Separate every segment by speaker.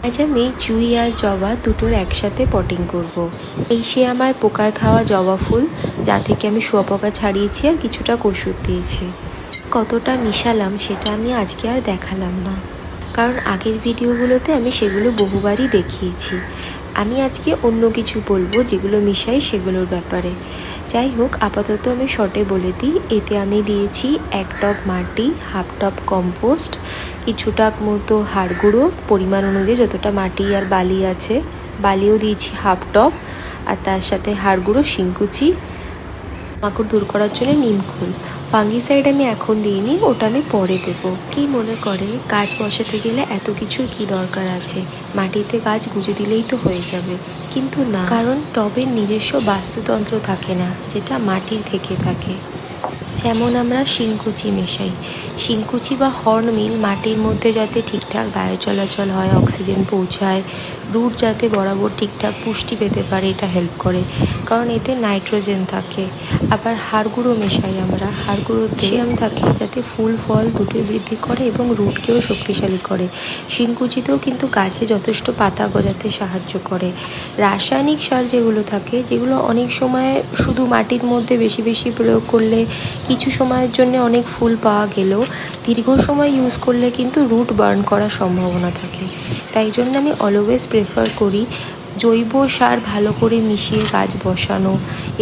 Speaker 1: আজ আমি জুঁই আর জবা দুটোর একসাথে পটিং করব। এই সে আমার পোকার খাওয়া জবা ফুল, যা থেকে আমি শুঁয়োপোকা ছাড়িয়েছি আর কিছুটা ওষুধ দিয়েছি। কতটা মিশালাম সেটা আমি আজকে আর দেখালাম না, কারণ আগের ভিডিওগুলোতে আমি সেগুলো বহুবারই দেখিয়েছি। আমি আজকে অন্য কিছু বলবো যেগুলো মিশাই সেগুলোর ব্যাপারে। যাই হোক, আপাতত আমি শর্টে বলে দিই। এতে আমি দিয়েছি 1 টব মাটি, হাফ টব কম্পোস্ট, কিছুটা মতো হাড় গুঁড়ো, পরিমাণ অনুযায়ী যতটা মাটি আর বালি আছে। বালিও দিয়েছি হাফ টব, আর তার সাথে হাড় গুঁড়ো, শিংকুচি, মাকড় দূর করার জন্য নিমখোল। ফাঙ্গিসাইড আমি এখন দিইনি, ওটা আমি পরে দেবো। কি মনে করে গাছ বসাতে গেলে এত কিছুর কি দরকার আছে, মাটিতে গাছ গুঁজে দিলেই তো হয়ে যাবে। কিন্তু না, কারণ টবের নিজস্ব বাস্তুতন্ত্র থাকে না, যেটা মাটির থেকে থাকে। যেমন আমরা শিংকুচি মেশাই, শিংকুচি বা হর্নমিল মাটির মধ্যে যাতে ঠিকঠাক বায়ু চলাচল হয়, অক্সিজেন পৌঁছায়, রুট যাতে বরাবর ঠিকঠাক পুষ্টি পেতে পারে, এটা হেল্প করে, কারণ এতে নাইট্রোজেন থাকে। আবার হাড় গুঁড়ো মেশাই আমরা, হাড় গুঁড়োতে ক্যালসিয়াম থাকে, যাতে ফুল ফল দুটোই বৃদ্ধি করে এবং রুটকেও শক্তিশালী করে। শিংকুচিতেও কিন্তু গাছে যথেষ্ট পাতা গজাতে সাহায্য করে। রাসায়নিক সার যেগুলো থাকে, যেগুলো অনেক সময় শুধু মাটির মধ্যে বেশি বেশি প্রয়োগ করলে কিছু সময়ের জন্য অনেক ফুল পাওয়া গেলেও দীর্ঘ সময় ইউজ করলে কিন্তু রুট বার্ন করার সম্ভাবনা থাকে। তাই জন্য আমি অলওয়েজ প্রেফার করি জৈব সার ভালো করে মিশিয়ে গাছ বসানো,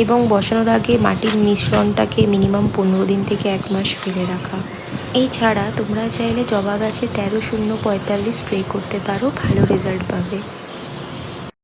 Speaker 1: এবং বসানোর আগে মাটির মিশ্রণটাকে মিনিমাম 15 দিন থেকে 1 মাস ফেলে রাখা। এছাড়া তোমরা চাইলে জবা গাছে 13-0-45 স্প্রে করতে পারো, ভালো রেজাল্ট পাবে।